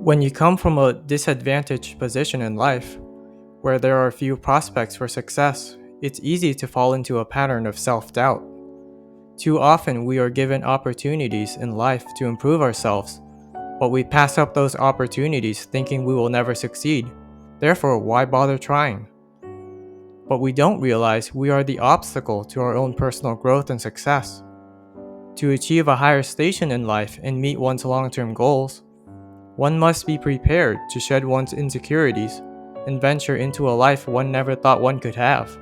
When you come from a disadvantaged position in life, where there are few prospects for success, it's easy to fall into a pattern of self-doubt. Too often we are given opportunities in life to improve ourselves, but we pass up those opportunities thinking we will never succeed. Therefore, why bother trying? But we don't realize we are the obstacle to our own personal growth and success. To achieve a higher station in life and meet one's long-term goals, one must be prepared to shed one's insecurities and venture into a life one never thought one could have.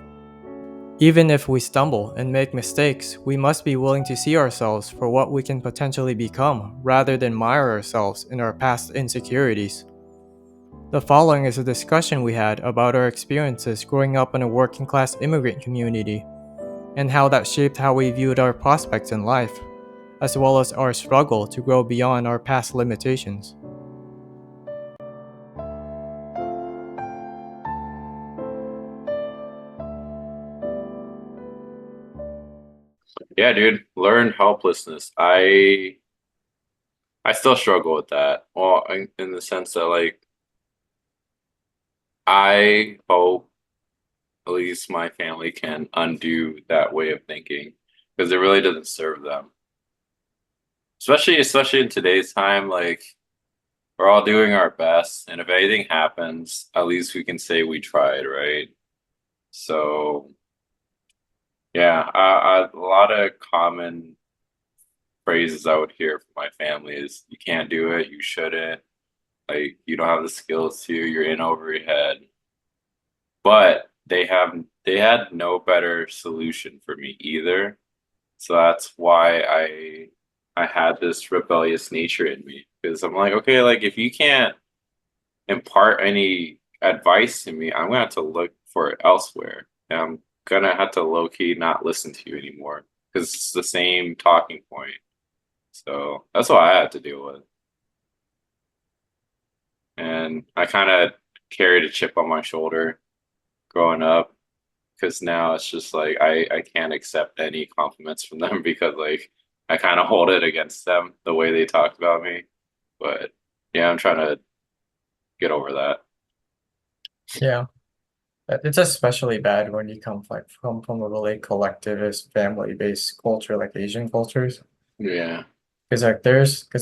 Even if we stumble and make mistakes, we must be willing to see ourselves for what we can potentially become rather than mire ourselves in our past insecurities. The following is a discussion we had about our experiences growing up in a working class immigrant community and how that shaped how we viewed our prospects in life, as well as our struggle to grow beyond our past limitations. Yeah, dude, learn helplessness. I still struggle with that. Well, in the sense that I hope at least my family can undo that way of thinking because it really doesn't serve them. Especially in today's time, like we're all doing our best, and if anything happens, at least we can say we tried, right? So yeah, a lot of common phrases I would hear from my family is you can't do it, you shouldn't. Like you don't have the skills to, you're in over your head. But they had no better solution for me either. So that's why I had this rebellious nature in me. Because I'm like, okay, like if you can't impart any advice to me, I'm gonna have to look for it elsewhere. And I'm gonna have to low key not listen to you anymore. Because it's the same talking point. So that's what I had to deal with. And I kind of carried a chip on my shoulder growing up because now it's just like I can't accept any compliments from them because like I kind of hold it against them the way they talked about me. But yeah, I'm trying to get over that. Yeah. It's especially bad when you come from a really collectivist, family-based culture like Asian cultures. Yeah. Because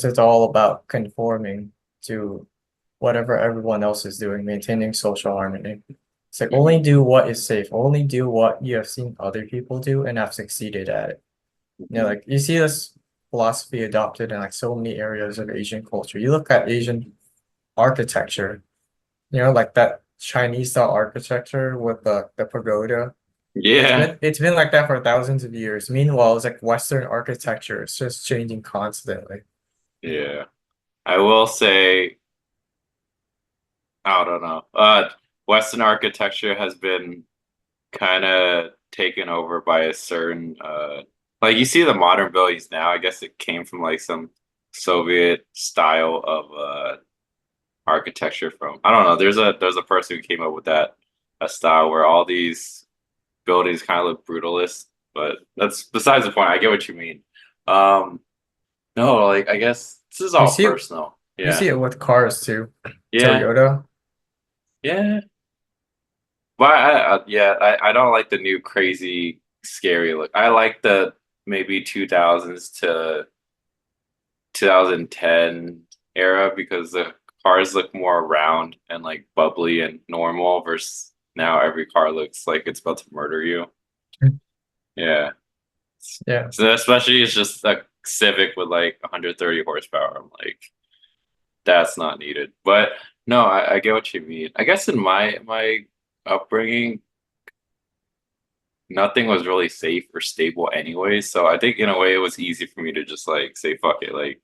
it's all about conforming to whatever everyone else is doing, maintaining social harmony. It's like only Hmm. do what is safe, only do what you have seen other people do and have succeeded at it. Hmm. Like you see this philosophy adopted in like so many areas of Asian culture. You look at Asian architecture, like that Chinese style architecture with the pagoda. It's Yeah. been it's been like that for thousands of years. Meanwhile, it's like Western architecture. It's just changing constantly. Yeah. I will say, I don't know. Western architecture has been kind of taken over by a certain like you see the modern buildings now. I guess it came from like some Soviet style of architecture from I don't know. There's a person who came up with that a style where all these buildings kind of look brutalist, but that's besides the point. I get what you mean. Um, no, like I guess this is You all see it, personal. you Yeah, see it with cars too. yeah, Toyota. yeah. But yeah, I don't like the new crazy scary look. I like the maybe 2000s to 2010 era because the cars look more round and like bubbly and normal versus now every car looks like it's about to murder you. Yeah. Yeah. So especially it's just a Civic with like 130 horsepower. I'm like, that's not needed. But no, I get what you mean. I guess in my upbringing, nothing was really safe or stable anyway. So I think in a way it was easy for me to just like say fuck it. Like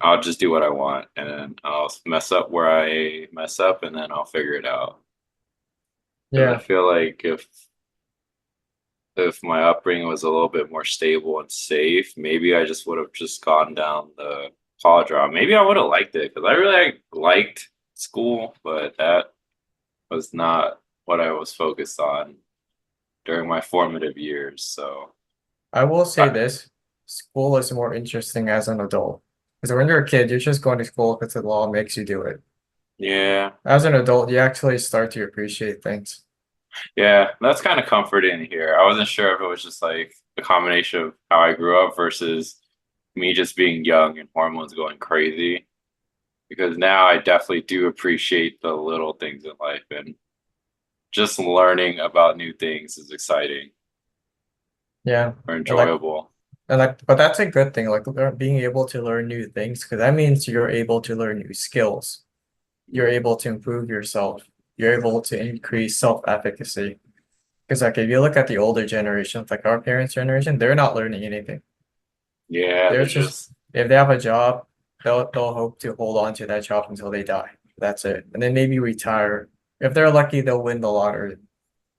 I'll just do what I want and then I'll mess up where I mess up and then I'll figure it out. Because I Yeah. feel like if my upbringing was a little bit more stable and safe, maybe I just would have just gone down the college route. Maybe I would have liked it because I really liked school, but that was not what I was focused on during my formative years. So I will say I, this, school is more interesting as an adult. Because when you're a kid, you're just going to school because the law makes you do it. Yeah. As an adult, you actually start to appreciate things. Yeah, that's kind of comforting here. I wasn't sure if it was just like a combination of how I grew up versus me just being young and hormones going crazy. Because now I definitely do appreciate the little things in life, and just learning about new things is exciting Yeah. or And like enjoyable. but that's a good thing, like being able to learn new things, because that means you're able to learn new skills. You're Yeah. able to improve yourself. You're able to increase self-efficacy. Because like if you look at the older generations, like our parents' generation, they're not learning anything. Yeah, They're they're just just if they have a job, they'll hope to hold on to that job until they die. That's it. And then maybe retire. If they're lucky, they'll win the lottery.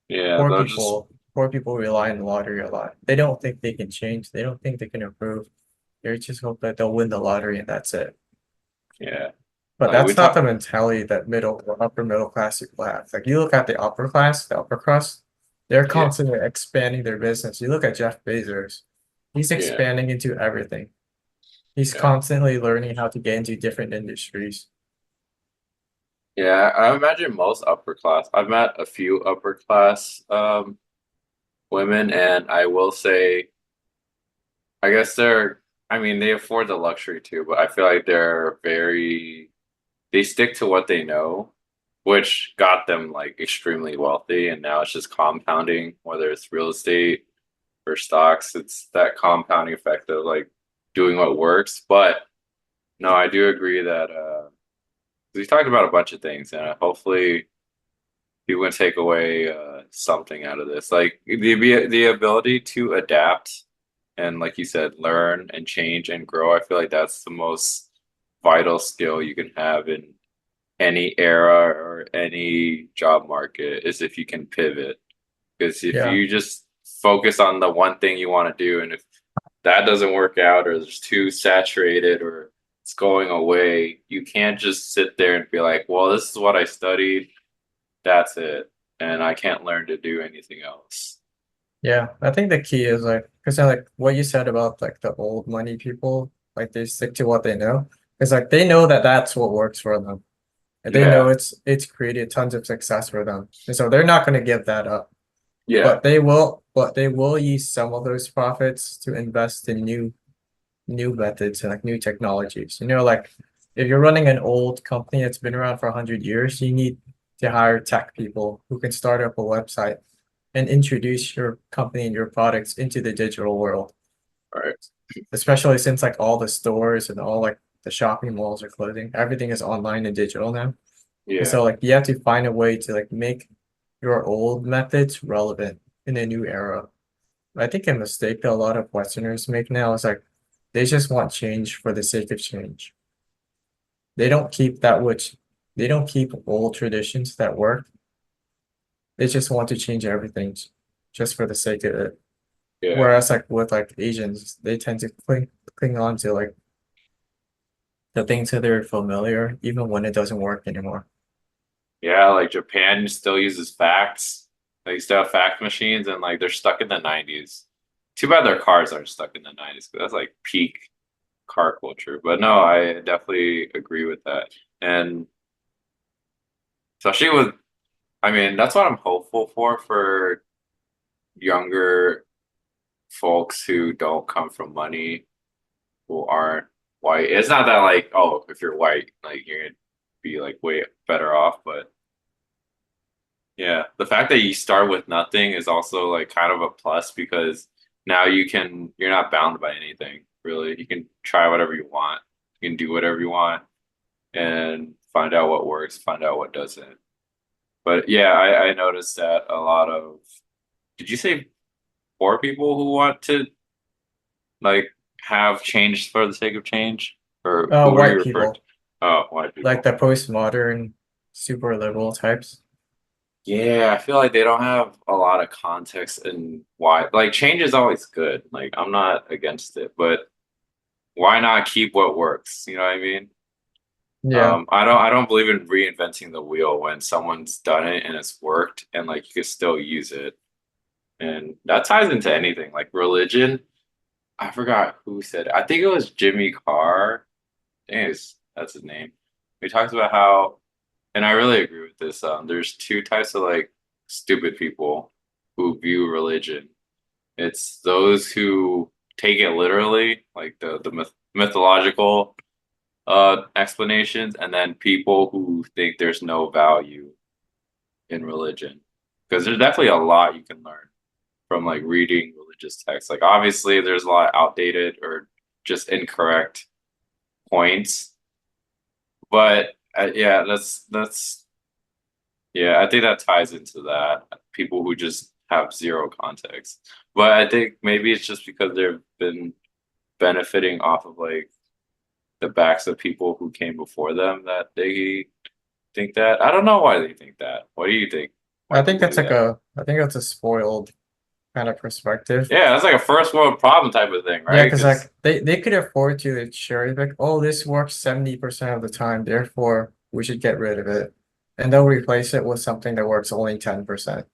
yeah, Poor they'll just people, poor people rely on the lottery a lot. They don't think they can change. They don't think they can improve. They just hope that they'll win the lottery and that's it. yeah. But Like we that's not the talk mentality that middle or upper middle class people have. Like you look at the upper class, the upper crust, they're yeah, constantly expanding their business. You look at Jeff Bezos, he's yeah, expanding into everything. He's yeah. constantly learning how to get into different industries. Yeah, I imagine most upper class. I've met a few upper class women, and I will say I guess I mean, they afford the luxury too, but I feel like they stick to what they know, which got them like extremely wealthy. And now it's just compounding, whether it's real estate or stocks, it's that compounding effect of like doing what works. But no, I do agree that, we talked about a bunch of things, and hopefully people can take away something out of this, like the ability to adapt and, like you said, learn and change and grow. I feel like that's the most vital skill you can have in any era or any job market, is if you can pivot. Because if Yeah. you just focus on the one thing you want to do, and if that doesn't work out or it's too saturated or it's going away, you can't just sit there and be like, well, this is what I studied, that's it, and I can't learn to do anything else. Yeah. I think the key is like, because like what you said about like the old money people, like they stick to what they know. It's like they know that that's what works for them. And they know Yeah, it's created tons of success for them. And so they're not going to give that up. yeah, But they will use some of those profits to invest in new methods and like new technologies. You know, like if you're running an old company that's been around for 100 years, you need to hire tech people who can start up a website and introduce your company and your products into the digital world. all right, Especially since like all the stores and all like the shopping malls are closing. Everything is online and digital now. And yeah, so like you have to find a way to like make your old methods relevant in a new era. I think a mistake that a lot of Westerners make now is like they just want change for the sake of change. They don't keep that which they don't keep old traditions that work. They just want to change everything just for the sake of it. yeah. Whereas like with like Asians, they tend to cling on to like the things that they're familiar, even when it doesn't work anymore. Yeah, like Japan still uses fax. They still have fax machines, and like they're stuck in the 90s. Too bad their cars aren't stuck in the 90s, because that's like peak car culture. But no, I definitely agree with that. And especially with, I mean, that's what I'm hopeful for younger folks who don't come from money, who aren't white. It's not that like, oh, if you're white, like you're gonna be like way better off, but yeah, the fact that you start with nothing is also like kind of a plus, because now you're not bound by anything, really. You can try whatever you want. You can do whatever you want and find out what works, find out what doesn't. But yeah, I noticed that a lot of, did you say poor people who want to like have change for the sake of change? Or who were you White referring to? people, Oh, white like people. the postmodern, super liberal types. Yeah, I feel like they don't have a lot of context and why. Like change is always good. Like I'm not against it, but why not keep what works? You know what I mean? Yeah. I don't believe in reinventing the wheel when someone's done it and it's worked, and like you can still use it. And that ties into anything like religion. I forgot who said it. I think it was Jimmy Carr. dang, that's his name. He talks about how, and I really agree with this. There's two types of like stupid people who view religion. It's those who take it literally, like the mythological explanations, and then people who think there's no value in religion. Because there's definitely a lot you can learn from like reading religious texts. Like obviously there's a lot of outdated or just incorrect points, but yeah, that's yeah, I think that ties into that. People who just have zero context. But I think maybe it's just because they've been benefiting off of like the backs of people who came before them that they think that. I don't know why they think that. What do you think? Why people do that? I think that's a spoiled kind of perspective. Yeah, that's like a first world problem type of thing, Yeah, right? because Because like they could afford to like, cherry pick, oh, this works 70% of the time, therefore we should get rid of it. And they'll replace it with something that works only 10%.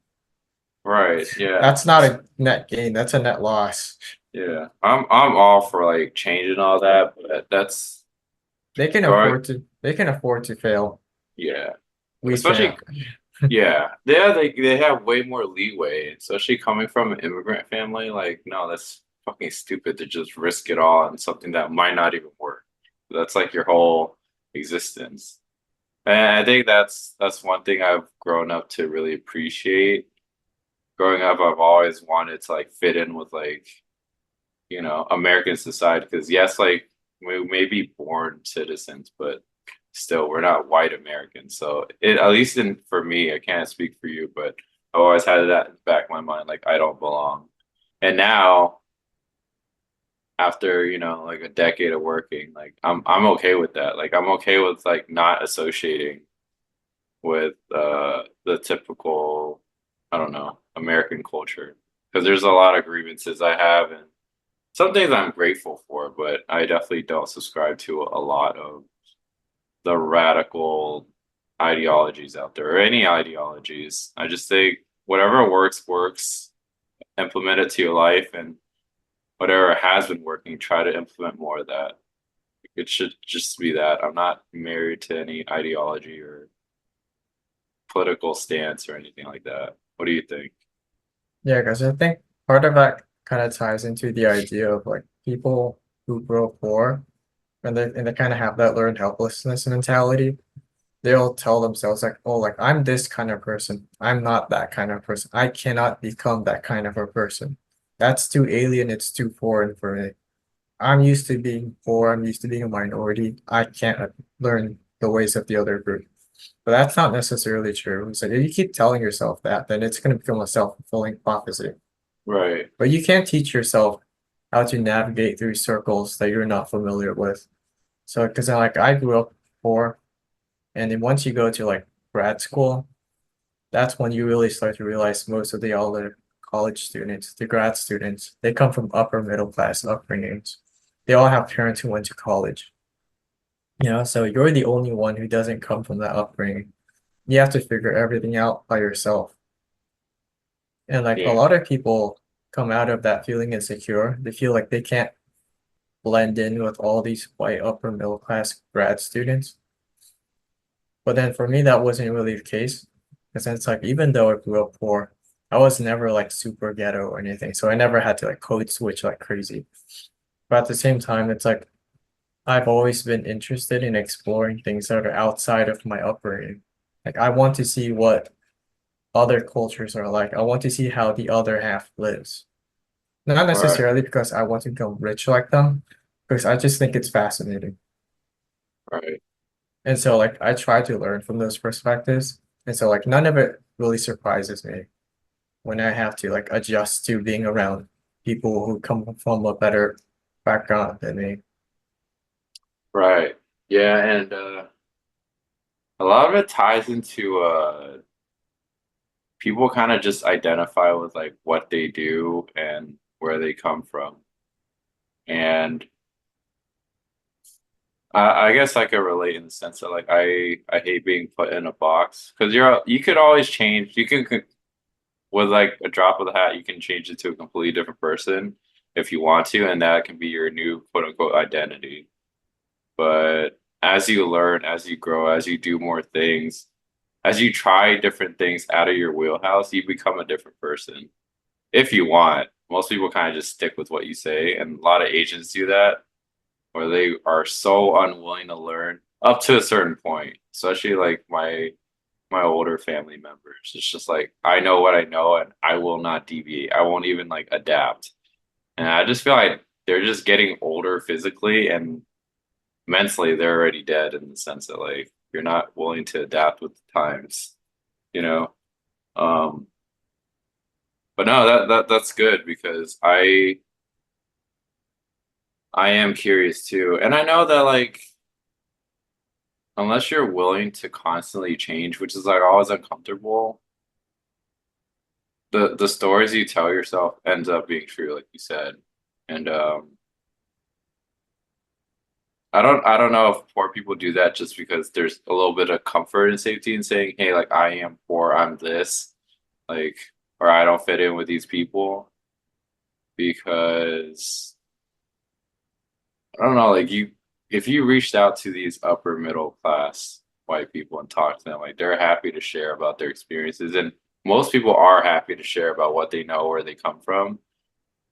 right, yeah, That's not a net gain, that's a net loss. yeah. I'm all for like changing all that, but that's going. They can afford to fail. Yeah, We especially can't. yeah, they have way more leeway, especially coming from an immigrant family. Like, no, that's fucking stupid to just risk it all on something that might not even work. That's like your whole existence. And I think that's one thing I've grown up to really appreciate. Growing up, I've always wanted to like fit in with like, American society because yes, like we may be born citizens, but still we're not white Americans. So it at least in for me, I can't speak for you, but I always had that in the back of my mind, like I don't belong. And now after, like a decade of working, like I'm okay with that. Like I'm okay with like not associating with the typical, I don't know, American culture. Because there's a lot of grievances I have and some things I'm grateful for, but I definitely don't subscribe to a lot of the radical ideologies out there or any ideologies. I just think whatever works, works. Implement it to your life, and whatever has been working, try to implement more of that. It should just be that. I'm not married to any ideology or political stance or anything like that. What do you think? Yeah, because I think part of that kind of ties into the idea of like people who grow poor and they kind of have that learned helplessness mentality. They'll tell themselves like, oh, like I'm this kind of person. I'm not that kind of person. I cannot become that kind of a person. That's too alien. It's too foreign for me. I'm used to being poor. I'm used to being a minority. I can't learn the ways of the other group. But that's not necessarily true. It's like if you keep telling yourself that, then it's going to become a self-fulfilling prophecy. Right, But you can't teach yourself how to navigate through circles that you're not familiar with. So, because like I grew up poor, and then once you go to like grad school, that's when you really start to realize most of the other college students, the grad students, they come from upper middle class upbringings. They all have parents who went to college. So you're the only one who doesn't come from that upbringing. You have to figure everything out by yourself. And like a yeah, lot of people come out of that feeling insecure. They feel like they can't blend in with all these white upper middle class grad students. But then for me, that wasn't really the case. Because it's like, even though I grew up poor, I was never like super ghetto or anything. So I never had to like code switch like crazy. But at the same time, it's like I've always been interested in exploring things that are outside of my upbringing. Like I want to see what other cultures are like. I want to see how the other half lives. Not right, necessarily because I want to become rich like them, because I just think it's fascinating. right, And so like I try to learn from those perspectives. And so like none of it really surprises me when I have to like adjust to being around people who come from a better background than me. right. Yeah, and a lot of it ties into people kind of just identify with like what they do and where they come from. And I guess I could relate in the sense that like I hate being put in a box because you could always change. You can with like a drop of the hat, you can change it to a completely different person if you want to, and that can be your new quote unquote identity. But as you learn, as you grow, as you do more things, as you try different things out of your wheelhouse, you become a different person. If you want. Most people kind of just stick with what you say, and a lot of agents do that, where they are so unwilling to learn up to a certain point, especially like my older family members. It's just like I know what I know and I will not deviate. I won't even like adapt. And I just feel like they're just getting older physically and mentally they're already dead in the sense that like you're not willing to adapt with the times, you know? Um, but no, that's good because I am curious too. And I know that like unless you're willing to constantly change, which is like always uncomfortable, the stories you tell yourself ends up being true, like you said. And I don't know if poor people do that just because there's a little bit of comfort and safety in saying, hey, like I am poor, I'm this, like, or I don't fit in with these people because I don't know, like you if you reached out to these upper middle class white people and talked to them, like they're happy to share about their experiences. And most people are happy to share about what they know, where they come from.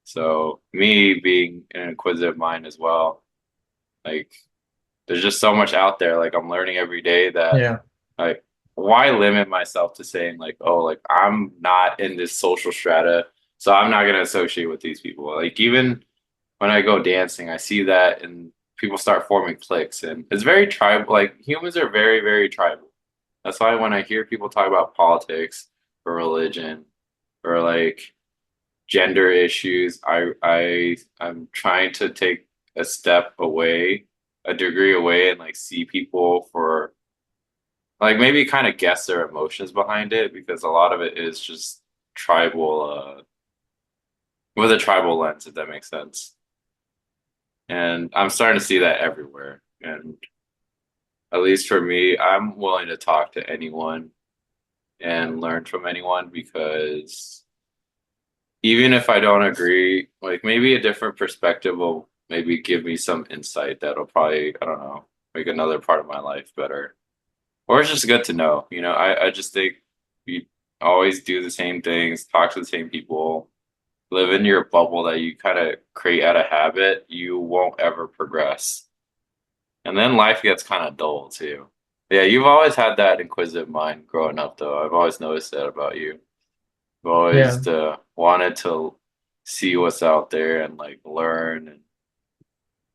So me being an inquisitive mind as well, like there's just so much out there. Like I'm learning every day that Yeah. like why limit myself to saying like, oh, like I'm not in this social strata, so I'm not gonna associate with these people. Like even when I go dancing, I see that and people start forming cliques and it's very tribal. Like humans are very, very tribal. That's why when I hear people talk about politics or religion or like gender issues, I'm trying to take a step away, a degree away and like see people for like maybe kind of guess their emotions behind it because a lot of it is just tribal with a tribal lens, if that makes sense. And I'm starting to see that everywhere. And at least for me, I'm willing to talk to anyone and learn from anyone because even if I don't agree, like maybe a different perspective will maybe give me some insight that'll probably, I don't know, make another part of my life better. Or it's just good to know. I just think you always do the same things, talk to the same people, live in your bubble that you kind of create out of habit, you won't ever progress. And then life gets kind of dull too. Yeah, you've always had that inquisitive mind growing up, though. I've always noticed that about you. You've Yeah. always wanted to see what's out there and like learn. And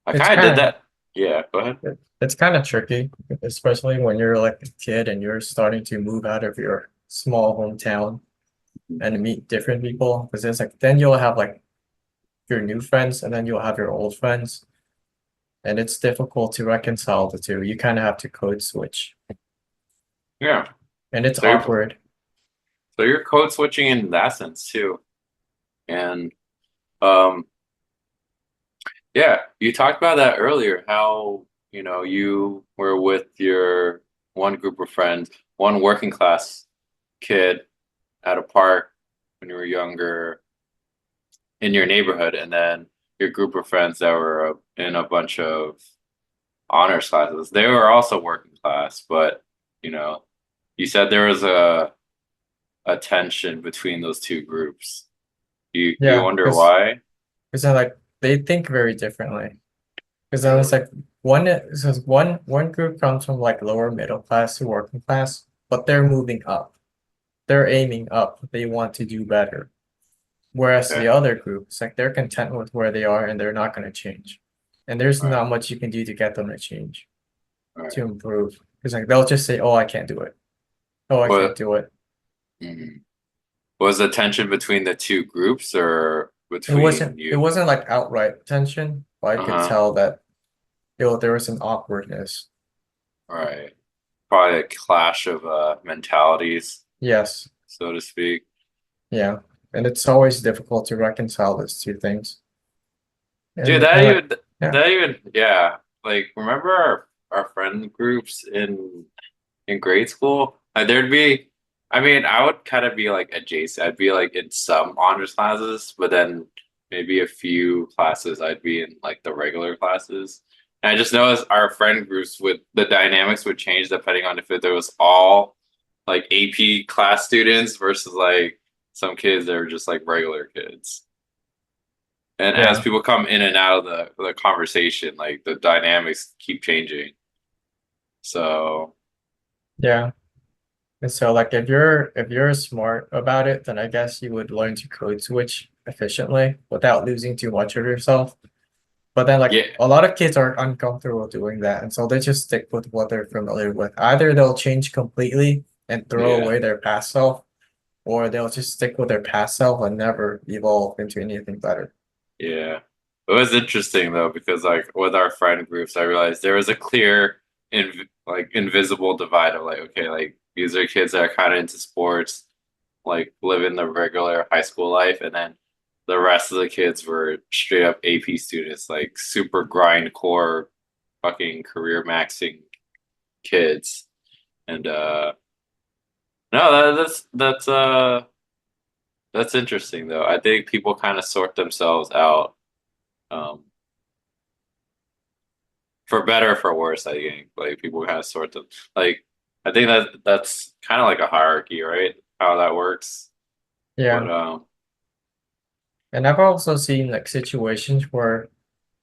I It's kind of did kind that. Yeah, go ahead. it's kind of tricky, especially when you're like a kid and you're starting to move out of your small hometown and meet different people. Because it's like then you'll have like your new friends and then you'll have your old friends. And it's difficult to reconcile the two. You kind of have to code switch. Yeah. And it's So you're awkward. so you're code switching in that sense too. And um yeah, you talked about that earlier, how, you were with your one group of friends, one working class kid at a park when you were younger in your neighborhood, and then your group of friends that were in a bunch of honors classes. They were also working class, but you know, you said there was a tension between those two groups. You Yeah, wonder why? because then like they think very differently. Because then it's like one group comes from like lower middle class to working class, but they're moving up. They're aiming up. They want to do better. Whereas the Okay, other group, it's like they're content with where they are and they're not going to change. And there's all right, not much you can do to get them to change, all right. to improve. Because like they'll just say, "Oh, I can't do it. Oh, I can't What do it." mhm. Was the tension between the two groups or It between wasn't it you? wasn't like outright tension, but I could Uh-huh. tell that there was an awkwardness. All right. Probably a clash of mentalities, Yes. so to speak. Yeah. And it's always difficult to reconcile those two things. Dude, And like yeah. that even yeah. Like remember our friend groups in grade school? There'd be I mean, I would kind of be like adjacent. I'd be like in some honors classes, but then maybe a few classes I'd be in like the regular classes. And I just noticed our friend groups with the dynamics would change depending on if there was all like AP class students versus like some kids that were just like regular kids. And as Yeah, people come in and out of the conversation, like the dynamics keep changing. So yeah. And so like if you're smart about it, then I guess you would learn to code switch efficiently without losing too much of yourself. But then like yeah, a lot of kids are uncomfortable doing that, and so they just stick with what they're familiar with. Either they'll change completely and throw yeah, away their past self, or they'll just stick with their past self and never evolve into anything better. yeah. It was interesting though because like with our friend groups, I realized there was a clear like invisible divide of like okay, like these are kids that are kind of into sports, like living the regular high school life, and then the rest of the kids were straight up AP students, like super grind core, fucking career maxing kids. And no, that's interesting though. I think people kind of sort themselves out, um, for better or for worse. I think like people kind of sort them. Like I think that's kind of like a hierarchy, right? How that works. Yeah. But And I've also seen like situations where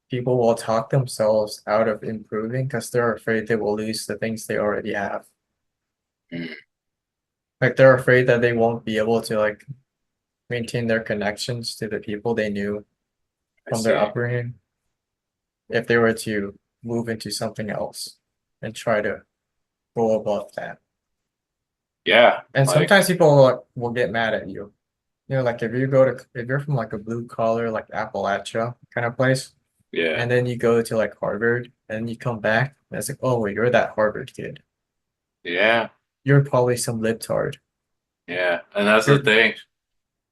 people will talk themselves out of improving because they're afraid they will lose the things they already have. mm, Like they're afraid that they won't be able to like maintain their connections to the people they knew I from their see. upbringing if they were to move into something else and try to go above that. Yeah, And like sometimes people will get mad at you. You know, like if you're from like a blue collar, like Appalachia kind of place, yeah, and then you go to like Harvard and you come back and it's like, oh, well, you're that Harvard kid. yeah, You're probably some libtard. yeah. And that's the You're thing.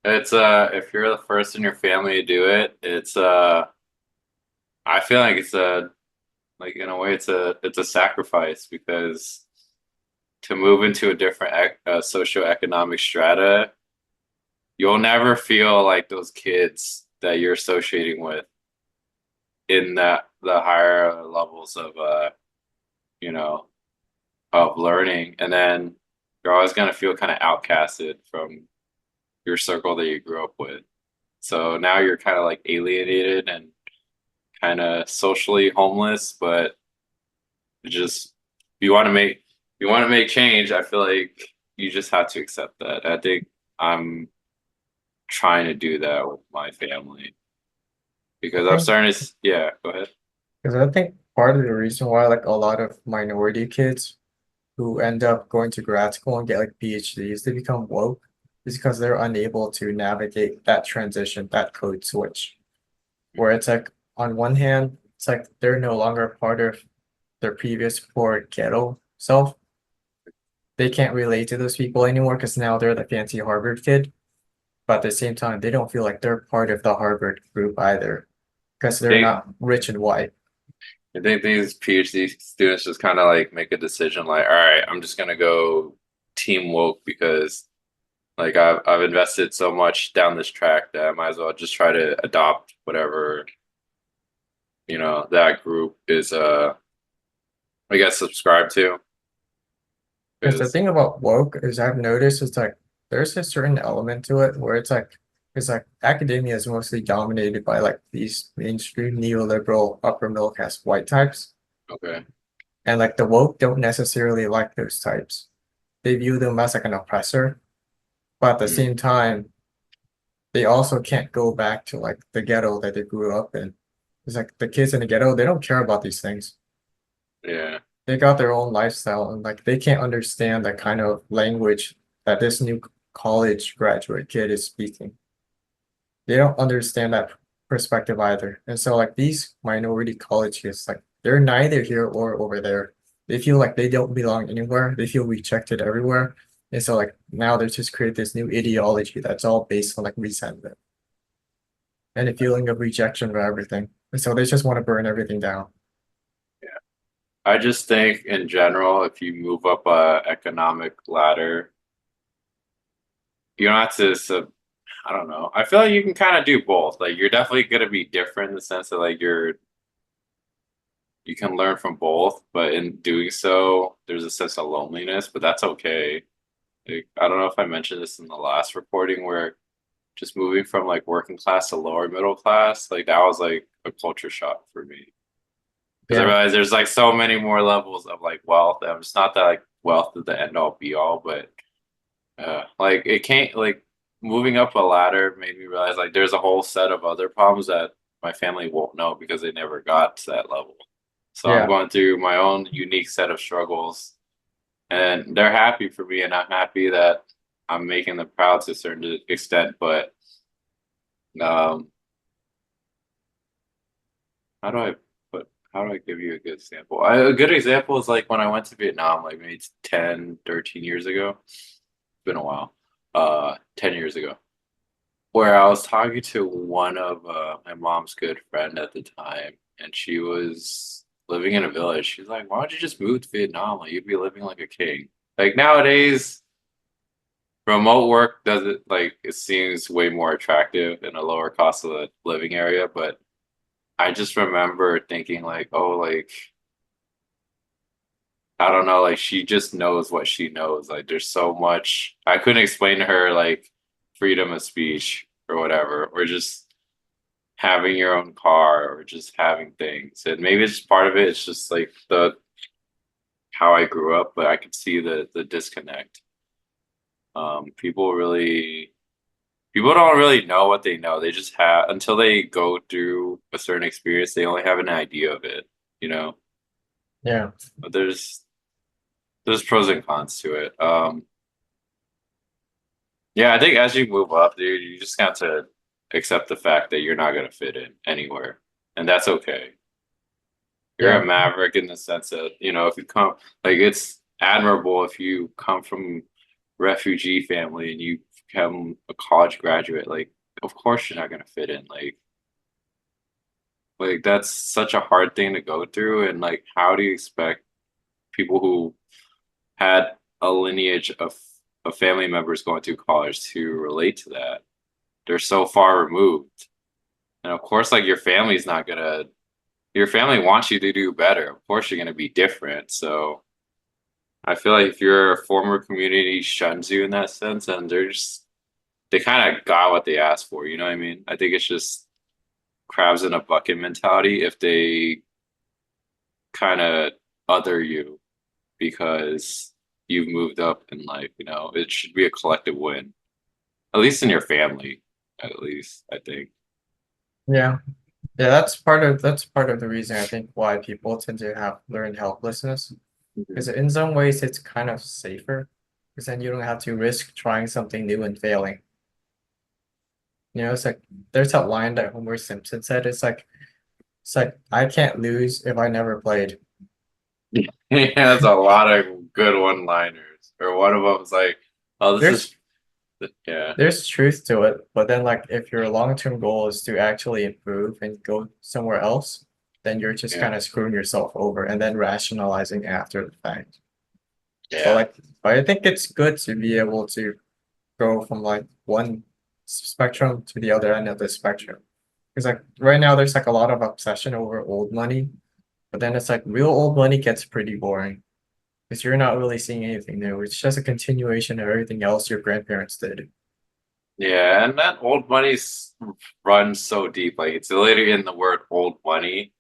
It's if you're the first in your family to do it, it's I feel like it's a like in a way it's a sacrifice because to move into a different socioeconomic strata, you'll never feel like those kids that you're associating with in the higher levels of you know of learning, and then you're always gonna feel kind of outcasted from your circle that you grew up with. So now you're kind of like alienated and kind of socially homeless, but just if you want to make change, I feel like you just have to accept that. I think I'm trying to do that with my family I because I'm think starting to, yeah, go ahead. because I think part of the reason why like a lot of minority kids who end up going to grad school and get like PhDs, they become woke is because they're unable to navigate that transition, that code switch, where it's like on one hand, it's like they're no longer part of their previous poor ghetto self. They can't relate to those people anymore because now they're the fancy Harvard kid. But at the same time, they don't feel like they're part of the Harvard group either because I they're think not rich and white. I think these PhD students just kind of like make a decision like, all right, I'm just gonna go team woke because like I've invested so much down this track that I might as well just try to adopt whatever, that group is I guess subscribed to. Because the Because thing about woke is I've noticed it's like there's a certain element to it where it's like academia is mostly dominated by like these mainstream neoliberal upper middle class white types. okay. And like the woke don't necessarily like those types. They view them as like an oppressor, but at the Mm, same time, they also can't go back to like the ghetto that they grew up in. It's like the kids in the ghetto, they don't care about these things. yeah. They got their own lifestyle and like they can't understand the kind of language that this new college graduate kid is speaking. They don't understand that perspective either. And so like these minority college kids, like they're neither here or over there. They feel like they don't belong anywhere. They feel rejected everywhere. And so like now they just create this new ideology that's all based on like resentment and a feeling of rejection of everything. And so they just want to burn everything down. I just think in general, if you move up a economic ladder, you don't have to I don't know. I feel like you can kind of do both. Like you're definitely gonna be different in the sense that like you can learn from both, but in doing so, there's a sense of loneliness, but that's okay. Like, I don't know if I mentioned this in the last recording where just moving from like working class to lower middle class, like that was like a culture shock for me. Because I Yeah. realized there's like so many more levels of like wealth. And it's not that like wealth is the end all be all, but like it can't like moving up a ladder made me realize like there's a whole set of other problems that my family won't know because they never got to that level. So I'm Yeah. going through my own unique set of struggles, and they're happy for me, and I'm happy that I'm making them proud to a certain extent. But um, how do I how do I give you a good example? A good example is like when I went to Vietnam, like maybe 10, 13 years ago. It's been a while. 10 years ago. Where I was talking to one of my mom's good friend at the time, and she was living in a village. She's like, "Why don't you just move to Vietnam? Like you'd be living like a king." Like nowadays, remote work does it like it seems way more attractive in a lower cost of living area, but I just remember thinking like, oh, like I don't know, like she just knows what she knows. Like there's so much I couldn't explain to her like freedom of speech or whatever, or just having your own car or just having things. And maybe it's just part of it. It's just like the how I grew up, but I could see the disconnect. People really people don't really know what they know. They just have until they go through a certain experience, they only have an idea of it, you know. Yeah. But there's pros and cons to it. Yeah, I think as you move up, dude, you just got to accept the fact that you're not gonna fit in anywhere, and that's okay. You're a Yeah. maverick in the sense that, you know, if you come, like, it's admirable if you come from refugee family and you become a college graduate. Like, of course you're not gonna fit in. Like that's such a hard thing to go through. And like, how do you expect people who had a lineage of family members going through college to relate to that? They're so far removed. And of course, like your family wants you to do better. Of course, you're gonna be different. So I feel like if your former community shuns you in that sense, and they kind of got what they asked for. You know what I mean? I think it's just crabs in a bucket mentality if they kind of other you because you've moved up in life. You know, it should be a collective win, at least in your family. At least I think. Yeah. Yeah, that's part of the reason I think why people tend to have learned helplessness. Because Mhm. in some ways it's kind of safer. Because then you don't have to risk trying something new and failing. You know, it's like there's that line that Homer Simpson said. It's like I can't lose if I never played. He has a lot of good one-liners. Or one of them's like, "Oh, this is There's yeah, there's truth to it, but then like if your long-term goal is to actually improve and go somewhere else, then you're just yeah, kind of screwing yourself over and then rationalizing after the fact. But yeah, like, but I think it's good to be able to go from like one spectrum to the other end of the spectrum. Because like right now there's like a lot of obsession over old money, but then it's like real old money gets pretty boring because you're not really seeing anything new. It's just a continuation of everything else your grandparents did. yeah." And that old money's runs so deep. Like it's literally in the word "old money."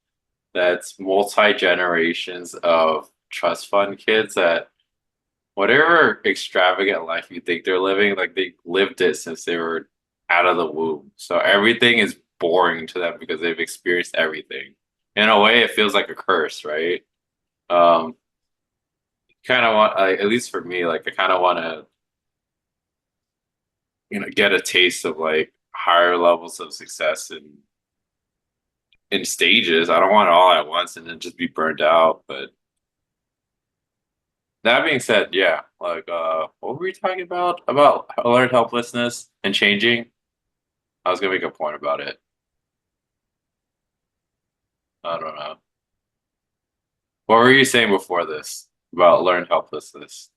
That's multi generations of trust fund kids that whatever extravagant life you think they're living, like they lived it since they were out of the womb. So everything is boring to them because they've experienced everything. In a way, it feels like a curse, right? Um, kind of want, at least for me, like I kind of want to, get a taste of like higher levels of success in stages. I don't want it all at once and then just be burned out. But that being said, yeah, like what were we talking about? About learned helplessness and changing? I was gonna make a point about it. I don't know. What were you saying before this about learned helplessness?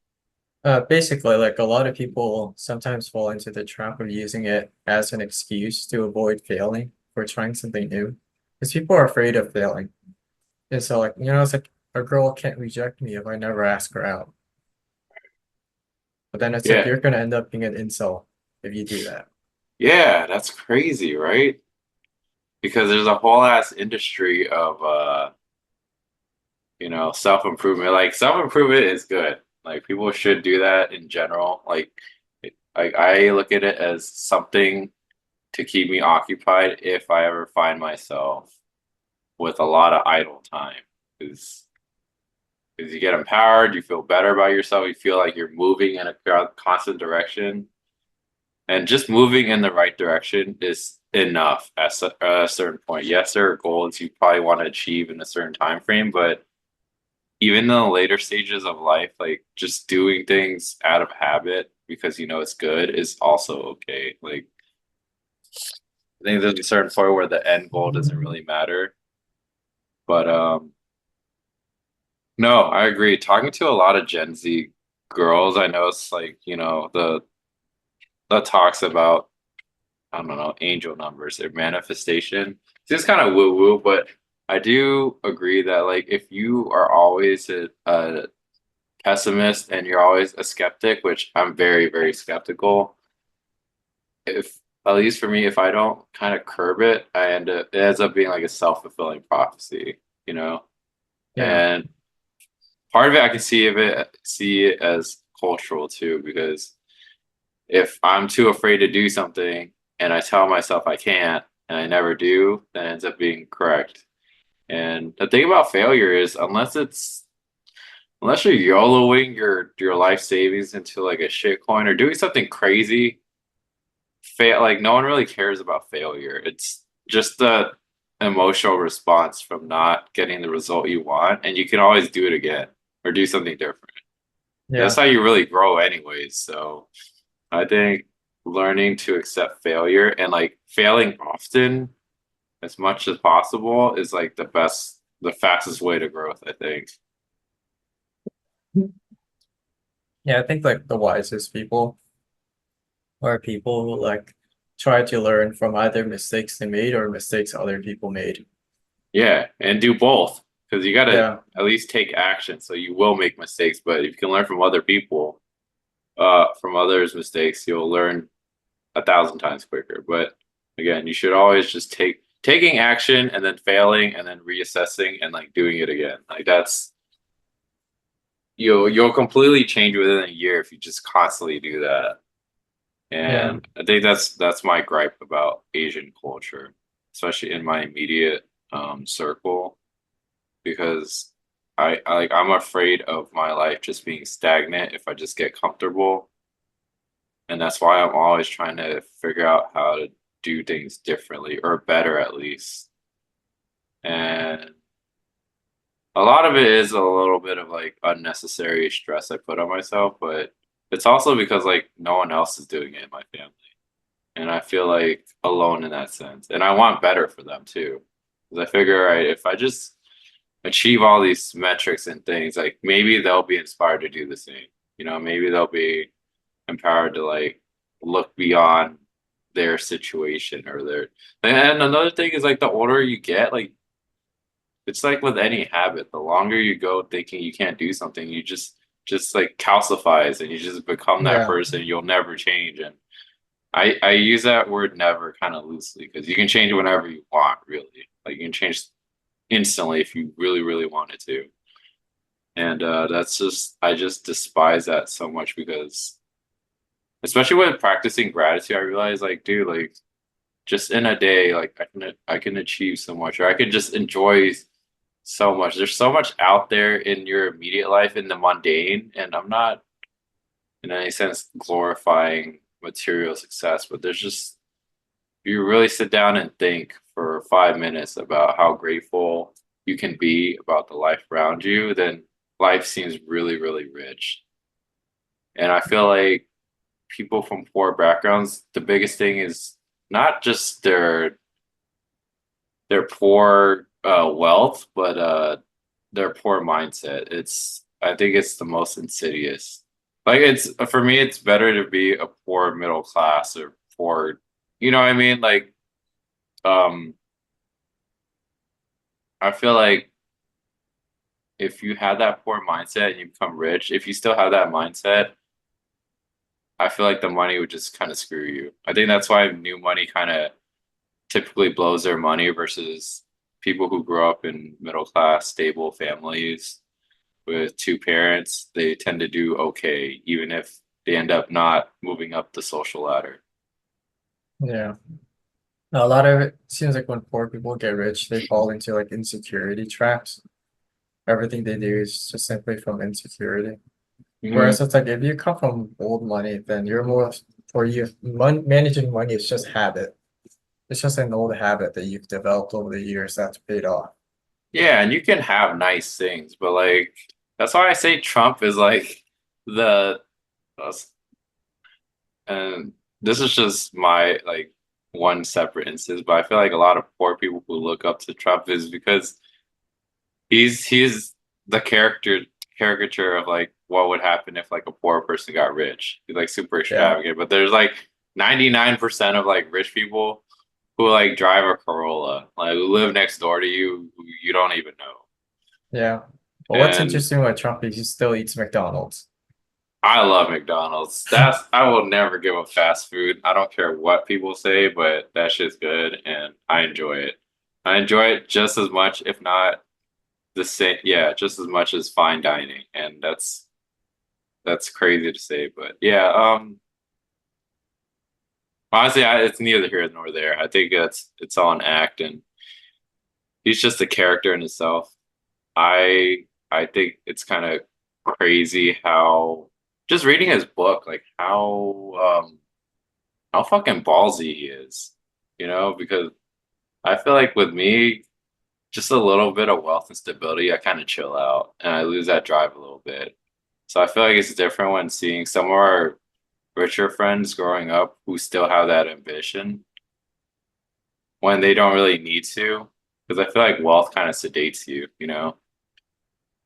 Basically, like a lot of people sometimes fall into the trap of using it as an excuse to avoid failing or trying something new. Because people are afraid of failing. And so like, it's like a girl can't reject me if I never ask her out. But then it's like Yeah. you're gonna end up being an incel if you do that. Yeah, that's crazy, right? Because there's a whole ass industry of self-improvement. Like self-improvement is good. Like people should do that in general. Like I look at it as something to keep me occupied if I ever find myself with a lot of idle time. Because you get empowered, you feel better about yourself, you feel like you're moving in a constant direction. And just moving in the right direction is enough at a certain point. Yes, there are goals you probably want to achieve in a certain time frame, but even in the later stages of life, like just doing things out of habit because you know it's good is also okay. Like I think there's a certain point where the end goal doesn't really matter. But no, I agree. Talking to a lot of Gen Z girls, I know it's like, the talks about, I don't know, angel numbers or manifestation. It's just kind of woo woo, but I do agree that like if you are always a pessimist and you're always a skeptic, which I'm very, very skeptical, if at least for me, if I don't kind of curb it, it ends up being like a self-fulfilling prophecy, you know? Yeah. And part of it I can see it as cultural too, because if I'm too afraid to do something and I tell myself I can't and I never do, then it ends up being correct. And the thing about failure is unless you're YOLOing your life savings into like a shit coin or doing something crazy, fail like no one really cares about failure. It's just the emotional response from not getting the result you want, and you can always do it again or do something different. That's Yeah. how you really grow anyways. So I think learning to accept failure and like failing often as much as possible is like the fastest way to growth, I think. Yeah, I think like the wisest people are people who like try to learn from either mistakes they made or mistakes other people made. Yeah, and do both because you got to Yeah. at least take action. So you will make mistakes, but if you can learn from other people, from others' mistakes, you'll learn 1,000 times quicker. But again, you should always just taking action and then failing and then reassessing and like doing it again. Like that's you'll completely change within a year if you just constantly do that. Yeah. And I think that's my gripe about Asian culture, especially in my immediate circle, because I'm afraid of my life just being stagnant if I just get comfortable. And that's why I'm always trying to figure out how to do things differently or better at least. And a lot of it is a little bit of like unnecessary stress I put on myself, but it's also because like no one else is doing it in my family. And I feel like alone in that sense. And I want better for them too. Because I figure, right, if I just achieve all these metrics and things, like maybe they'll be inspired to do the same. Maybe they'll be empowered to like look beyond their situation or their. And another thing is like the older you get, like it's like with any habit, the longer you go thinking you can't do something, you just like calcifies and you just become that Yeah. person. You'll never change. And I use that word never kind of loosely because you can change whenever you want, really. Like you can change instantly if you really, really wanted to. And I just despise that so much because, especially with practicing gratitude, I realize like, dude, like just in a day, like I can achieve so much, or I can just enjoy so much. There's so much out there in your immediate life in the mundane, and I'm not in any sense glorifying material success, but there's just if you really sit down and think for 5 minutes about how grateful you can be about the life around you, then life seems really, really rich. And I feel like people from poor backgrounds, the biggest thing is not just their poor wealth, but their poor mindset. I think it's the most insidious. Like it's for me, it's better to be a poor middle class or poor, you know what I mean? Like um I feel like if you have that poor mindset and you become rich, if you still have that mindset, I feel like the money would just kind of screw you. I think that's why new money kind of typically blows their money versus people who grow up in middle class, stable families with two parents. They tend to do okay, even if they end up not moving up the social ladder. Yeah. A lot of it seems like when poor people get rich, they fall into like insecurity traps. Everything they do is just simply from insecurity. Hmm. Whereas it's like if you come from old money, then you're more for you managing money is just habit. It's just an old habit that you've developed over the years that's paid off. Yeah, and you can have nice things, but like that's why I say Trump is like the and this is just my like one separate instance, but I feel like a lot of poor people who look up to Trump is because he's the caricature of like what would happen if like a poor person got rich. He's like super Yeah. extravagant, but there's like 99% of like rich people who like drive a Corolla, like who live next door to you who you don't even know. Yeah. But what's And interesting with Trump is he still eats McDonald's. I love McDonald's. That's I will never give up fast food. I don't care what people say, but that shit's good and I enjoy it. I enjoy it just as much, if not the same, yeah, just as much as fine dining. And that's crazy to say, but yeah, honestly, it's neither here nor there. I think it's all an act, and he's just a character in himself. I think it's kind of crazy how just reading his book, like how fucking ballsy he is, because I feel like with me, just a little bit of wealth and stability, I kind of chill out and I lose that drive a little bit. So I feel like it's different when seeing some of our richer friends growing up who still have that ambition when they don't really need to. Because I feel like wealth kind of sedates you. Yeah.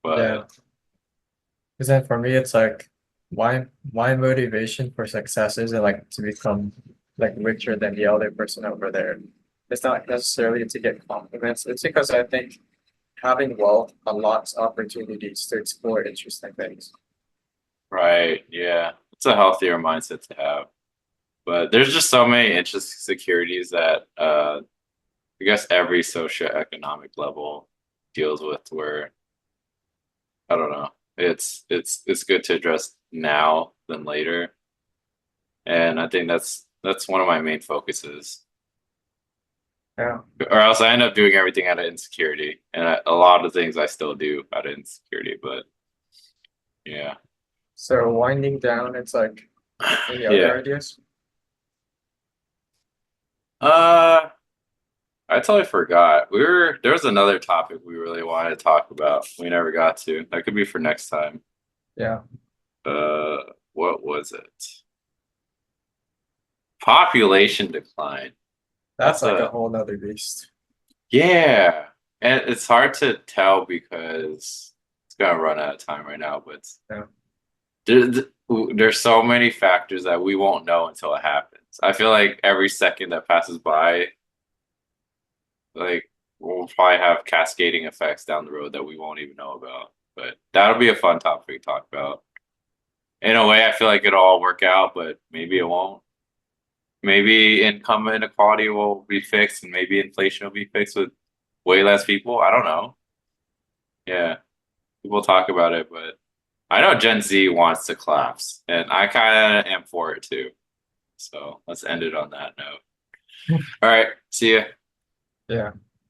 But Because then for me, it's like my motivation for success isn't like to become like richer than the other person over there. It's not necessarily to get compliments. It's because I think having wealth unlocks opportunities to explore interesting things. right, yeah, it's a healthier mindset to have. But there's just so many interest securities that I guess every socioeconomic level deals with where I don't know. It's good to address now than later. And I think that's one of my main focuses. Yeah. Or else I end up doing everything out of insecurity. And a lot of things I still do out of insecurity, but yeah. So winding down, it's like any other Yeah. ideas? Uh I totally forgot. There was another topic we really wanted to talk about. We never got to. That could be for next time. Yeah. Uh what was it? Population decline. That's That's like a a whole nother beast. Yeah. And it's hard to tell because it's gonna run out of time right now, but Yeah. there, there's so many factors that we won't know until it happens. I feel like every second that passes by, like we'll probably have cascading effects down the road that we won't even know about. But that'll be a fun topic to talk about. In a way, I feel like it'll all work out, but maybe it won't. Maybe income inequality will be fixed, and maybe inflation will be fixed with way less people. I don't know. Yeah, people talk about it, but I know Gen Z wants to collapse, and I kind of am for it too. So let's end it on that note. All right, see ya. Yeah.